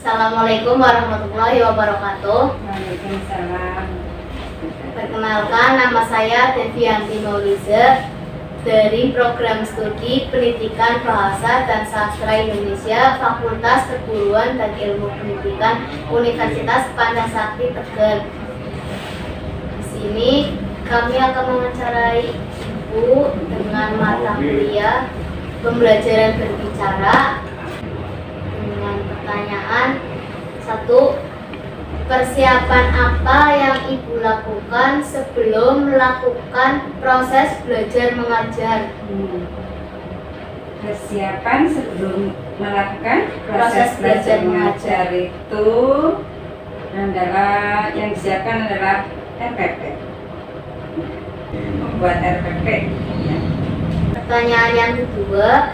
Assalamualaikum warahmatullahi wabarakatuh. Waalaikumsalam. Perkenalkan, nama saya Devianti Mauliza dari Program Studi Pendidikan Bahasa dan Sastra Indonesia Fakultas Keguruan dan Ilmu Pendidikan Universitas Pancasakti Tegal. Di sini kami akan mewawancarai Ibu dengan mata kuliah pembelajaran berbicara dengan pertanyaan 1. Persiapan apa yang Ibu lakukan sebelum melakukan proses belajar mengajar? Persiapan sebelum melakukan proses belajar mengajar itu adalah yang disiapkan adalah RPP. Membuat RPP. Ya. Pertanyaan yang kedua,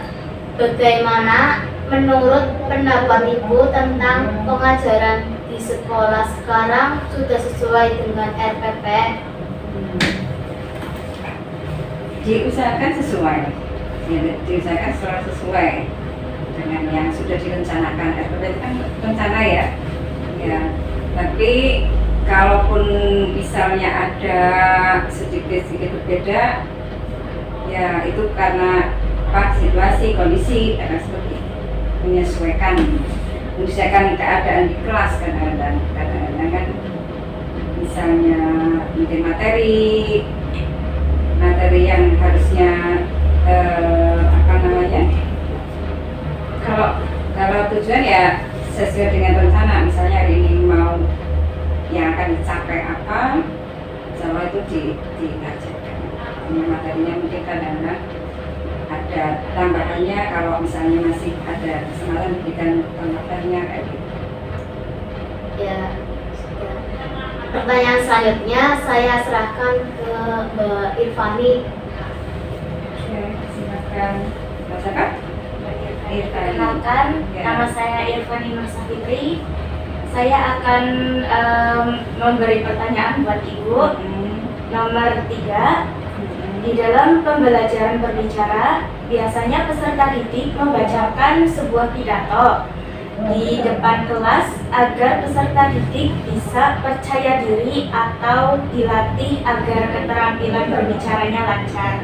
bagaimana menurut pendapat Ibu tentang pengajaran di sekolah sekarang sudah sesuai dengan RPP? Diusahakan sesuai, diusahakan sesuai dengan yang sudah direncanakan. RPP itu kan rencana ya. Tapi kalaupun misalnya ada sedikit berbeda, ya itu karena situasi, kondisi, karena seperti itu. menyesuaikan keadaan di kelas kadang-kadang kan, misalnya mungkin materi yang harusnya kalau tujuan ya sesuai dengan rencana, misalnya hari ini mau yang akan dicapai apa, sama itu diajarkan. Materinya mungkin kadang-kadang ada tambahannya, kalau misalnya masih ada kesempatan diberikan tambahannya kayak gitu. Ya, sudah. Pertanyaan selanjutnya saya serahkan ke Mbak Irfani. Oke, silakan. Masakan? Perkenalkan, nama saya Irfani Nursa Fitri. Saya akan memberi pertanyaan buat Ibu. Nomor 3. Di dalam pembelajaran berbicara, biasanya peserta didik membacakan sebuah pidato di depan kelas agar peserta didik bisa percaya diri atau dilatih agar keterampilan berbicaranya lancar.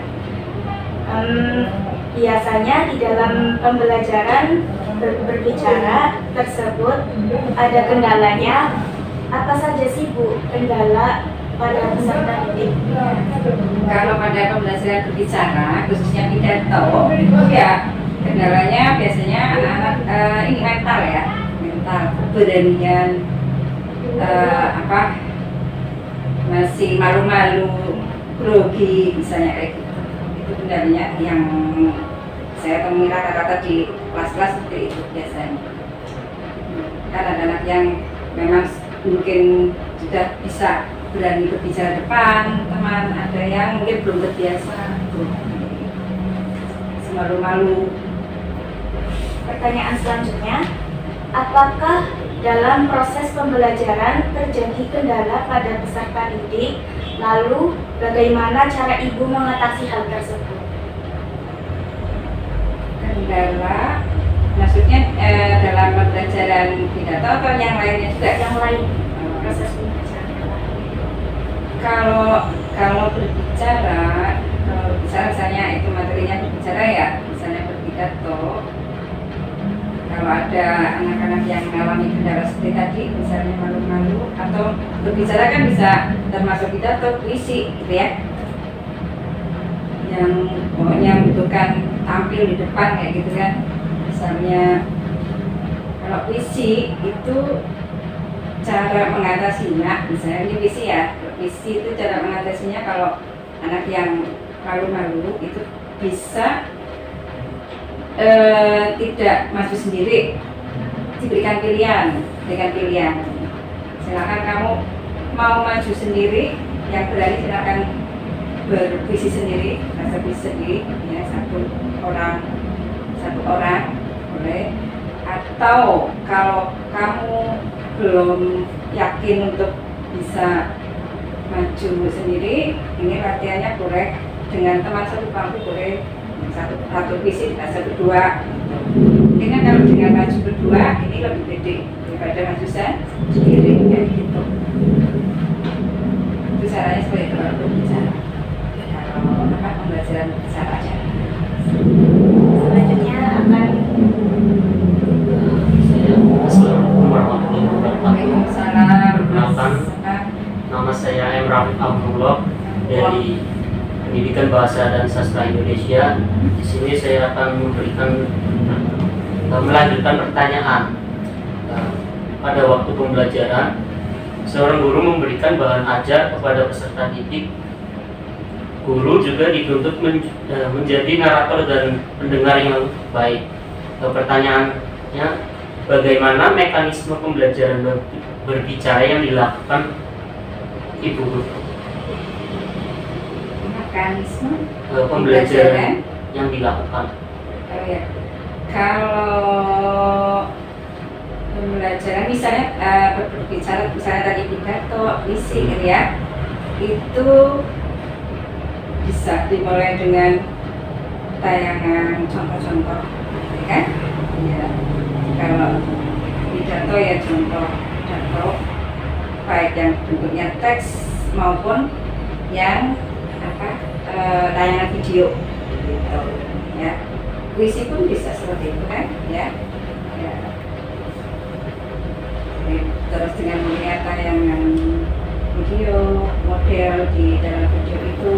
Biasanya di dalam pembelajaran berbicara tersebut ada kendalanya. Apa saja sih Bu kendala pada peserta didik? Kalau pada pembelajaran berbicara, khususnya pidato, itu ya kendalanya biasanya anak-anak ini mental, keberanian, masih malu-malu, grogi, misalnya kayak gitu. Itu kendalanya yang saya temui rata-rata di kelas-kelas seperti itu biasanya. Kan ada anak yang memang mungkin sudah bisa berani berbicara depan teman, ada yang mungkin belum terbiasa, malu-malu. Pertanyaan selanjutnya, apakah dalam proses pembelajaran terjadi kendala pada peserta didik? Lalu bagaimana cara Ibu mengatasi hal tersebut? Kendala, maksudnya dalam pembelajaran pidato atau yang lainnya juga? Yang lain, proses pembelajaran. Kalau berbicara, misalnya itu materinya berbicara ya, misalnya berpidato. Kalau ada anak-anak yang mengalami kendala seperti tadi, misalnya malu-malu atau berbicara kan bisa termasuk pidato, puisi, gitu ya. Yang pokoknya membutuhkan tampil di depan kayak gitu kan. Misalnya kalau puisi itu cara mengatasinya, misalnya ini puisi ya, puisi itu cara mengatasinya kalau anak yang malu-malu itu bisa tidak maju sendiri, diberikan pilihan, silakan kamu mau maju sendiri, yang berani silakan berpuisi sendiri, rasa puisi sendiri, ya satu orang boleh. Atau kalau kamu belum yakin untuk bisa maju sendiri, ini latihannya boleh dengan teman satu bangku, boleh satu puisi kita berdua. Ini kan kalau dengan maju berdua ini lebih pede. daripada mahasiswa sendiri kayak gitu. Itu caranya seperti itu kalau berbicara. Kalau pembelajaran berbicara aja. Selanjutnya akan Assalamualaikum warahmatullahi wabarakatuh. Waalaikumsalam. Perkenalkan, nama saya M. Rafiq Abdullah dari Pendidikan Bahasa dan Sastra Indonesia. Di sini saya akan melanjutkan pertanyaan. Pada waktu pembelajaran, seorang guru memberikan bahan ajar kepada peserta didik. Guru juga dituntut menjadi narator dan pendengar yang baik. Pertanyaannya, bagaimana mekanisme pembelajaran berbicara yang dilakukan Ibu Guru? Mekanisme Pembelajaran yang dilakukan. Oh ya, kalau pembelajaran misalnya berbicara misalnya tadi pidato, isi gitu ya, itu bisa dimulai dengan tayangan contoh-contoh, ya kan? Ya, kalau pidato ya contoh pidato baik yang bentuknya teks maupun yang tayangan video gitu ya. Puisi pun bisa seperti itu kan ya. Terus dengan melihat tayangan video model di dalam video itu,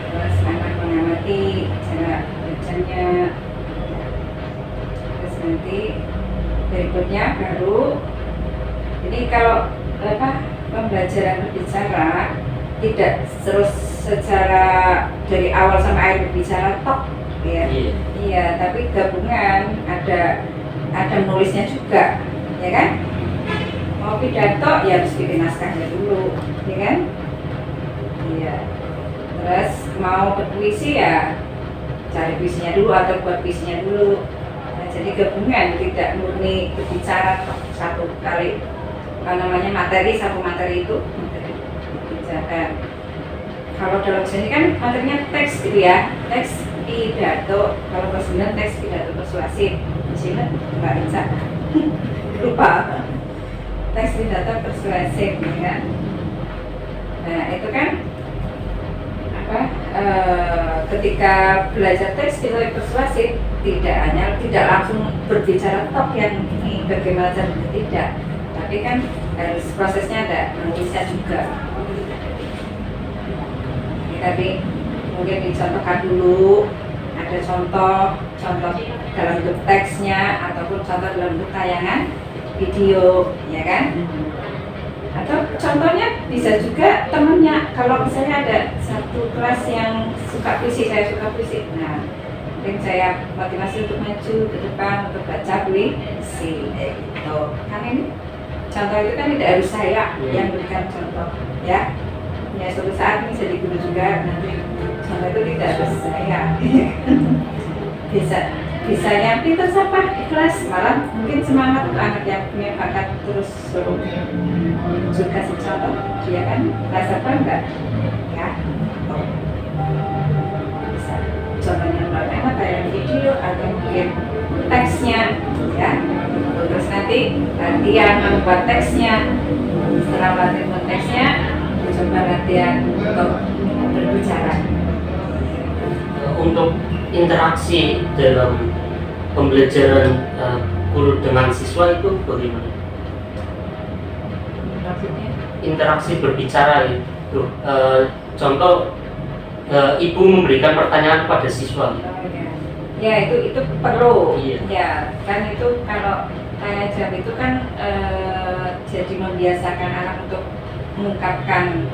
terus anak mengamati cara bacanya, terus nanti berikutnya baru ini kalau pembelajaran berbicara tidak terus secara dari awal sampai akhir berbicara tok ya. Iya, tapi gabungan ada nulisnya juga, ya kan? Mau pidato ya harus bikin naskahnya dulu, ya kan? Iya. Terus mau berpuisi ya cari puisinya dulu atau buat puisinya dulu. Nah, jadi gabungan, tidak murni berbicara satu kali materi, satu materi itu berbicara. Kalau dalam sini kan materinya teks gitu ya, teks pidato. Kalau persenan teks pidato persuasif, di sini nggak bisa lupa teks pidato persuasif, ya kan? Nah itu kan ketika belajar teks pidato persuasif tidak langsung berbicara tok yang ini bagaimana caranya, tidak, tapi kan harus prosesnya ada menulisnya juga. Tadi mungkin dicontohkan dulu, ada contoh dalam bentuk teksnya ataupun contoh dalam bentuk tayangan video, ya kan? Atau contohnya bisa juga temennya, kalau misalnya ada satu kelas yang suka puisi, saya suka puisi, nah mungkin saya motivasi untuk maju ke depan untuk baca puisi, gitu. Kan ini contoh itu kan tidak harus saya yang berikan contoh, ya. Ya suatu saat ini jadi guru juga, nanti contoh itu tidak harus saya. Bisanya pintar siapa di kelas, malah mungkin semangat untuk anak yang punya bakat terus suruh juga kasih contoh, dia kan rasa bangga, ya. Bisa contohnya melalui tayangan video atau mungkin teksnya, ya. Terus nanti latihan membuat teksnya, setelah latihan membuat teksnya coba latihan untuk berbicara. Untuk interaksi dalam pembelajaran guru dengan siswa itu bagaimana? Maksudnya? Interaksi berbicara itu, contoh ibu memberikan pertanyaan kepada siswa. Ya itu perlu. Iya. Ya kan itu kalau tanya jawab itu kan jadi membiasakan anak untuk mengungkapkan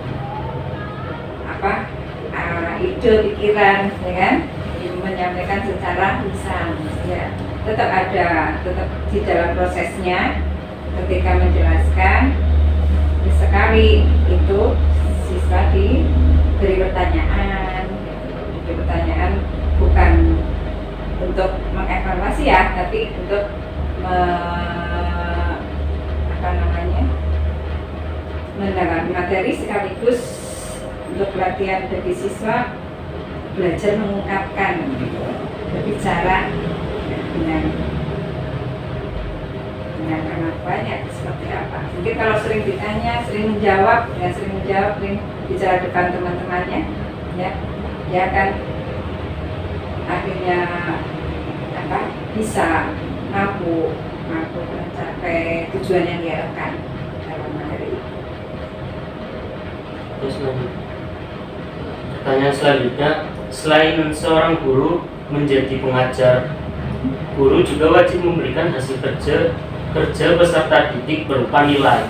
ide, pikiran, ya kan, menyampaikan secara lisan, ya. Tetap di dalam prosesnya ketika menjelaskan sekali itu siswa diberi pertanyaan, bukan untuk mengevaluasi ya, tapi untuk mendalami materi sekaligus untuk pelatihan bagi siswa belajar mengungkapkan, berbicara dengan dengan anak banyak seperti apa. Mungkin kalau sering ditanya, sering menjawab, sering bicara depan teman-temannya, ya, dia akan akhirnya bisa mampu mencapai tujuan yang diharapkan dalam materi. Terus lanjut. Pertanyaan selanjutnya, selain seorang guru menjadi pengajar, guru juga wajib memberikan hasil kerja peserta didik berupa nilai.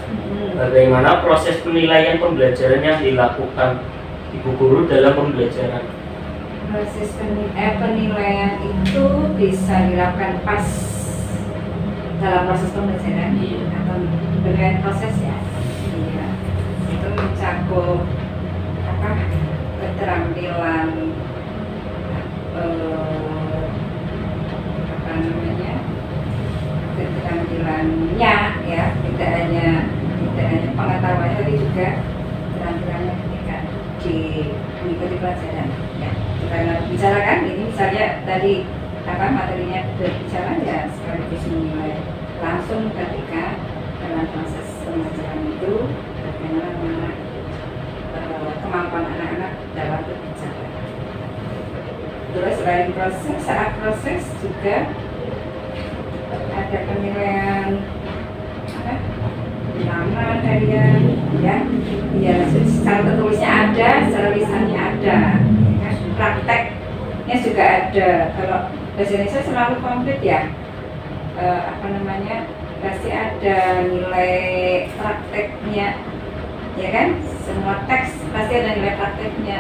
Bagaimana proses penilaian pembelajaran yang dilakukan ibu guru dalam pembelajaran? Proses penilaian itu bisa dilakukan pas dalam proses pembelajaran atau penilaian proses ya. Iya. Itu mencakup keterampilan keterampilannya ya, tidak hanya pengetahuannya tapi juga keterampilannya ketika mengikuti pelajaran ya. Karena bicarakan ini misalnya tadi materinya berbicara ya sekaligus menilai langsung ketika dalam proses pembelajaran itu bagaimana kemampuan anak-anak dalam berbicara. Terus selain saat proses juga ada penilaian nama kalian ya secara tertulisnya ada, secara lisannya ada, ya, prakteknya juga ada. Kalau bahasa Indonesia selalu komplit ya, pasti ada nilai prakteknya, ya kan? Semua teks pasti ada nilai prakteknya,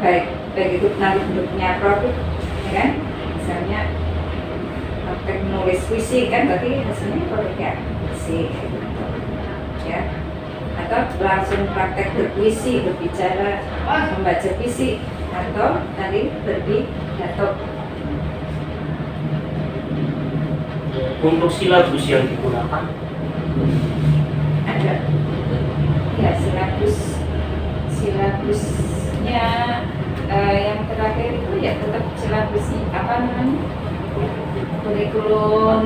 baik itu nanti bentuknya produk, ya kan? Misalnya praktek menulis puisi kan, berarti hasilnya produknya puisi, ya. Atau langsung praktek berpuisi, berbicara, membaca puisi, atau tadi berpidato. Untuk silabus yang digunakan Ada ya silabusnya yang terakhir itu ya tetap silabus kurikulum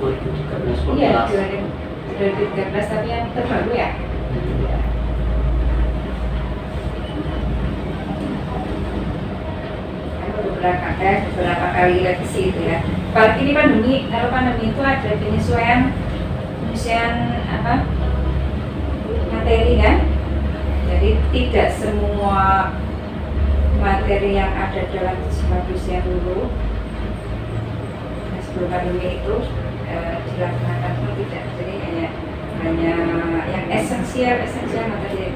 2013. iya 2013 tapi yang terbaru ya. Beberapa kali revisi itu ya. Kalau ini kalau pandemi itu ada penyesuaian materi kan. Jadi tidak semua materi yang ada dalam silabus yang dulu sebelum pandemi itu dilaksanakan pun tidak. Jadi hanya yang esensial materi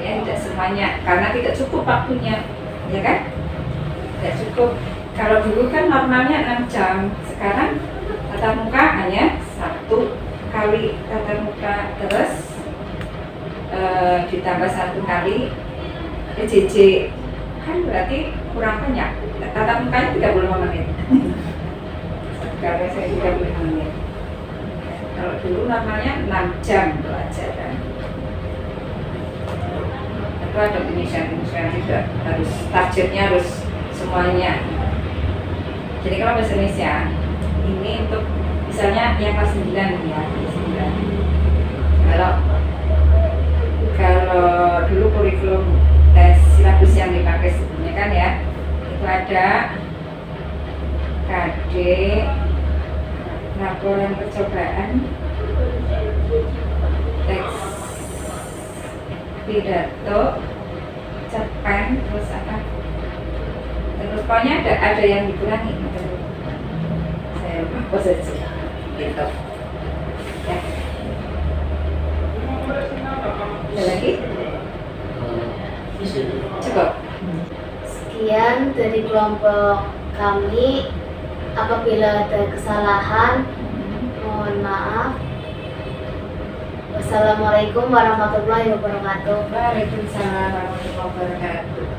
ya, tidak semuanya karena tidak cukup waktunya, ya kan? Tidak cukup. Kalau dulu kan normalnya 6 jam, sekarang tatap muka hanya 1 kali tatap muka, terus ditambah 1 kali PJJ, kan berarti kurang banyak. Tatap mukanya 35 menit. Karena saya 35 menit. Kalau dulu normalnya 6 jam pelajaran. Itu ada penyesuaian juga, harus targetnya harus semuanya. Jadi kalau bahasa Indonesia ini untuk misalnya yang kelas 9 ya, kelas 9. Kalau dulu kurikulum silabus yang dipakai sebelumnya kan ya, itu ada KD, laporan percobaan, teks pidato, cerpen, terus pokoknya ada yang dikurangi. Saya lupa saja gitu ya. Ada lagi? Cukup. Sekian dari kelompok kami. Apabila ada kesalahan, mohon maaf. Wassalamualaikum warahmatullahi wabarakatuh. Waalaikumsalam warahmatullahi wabarakatuh.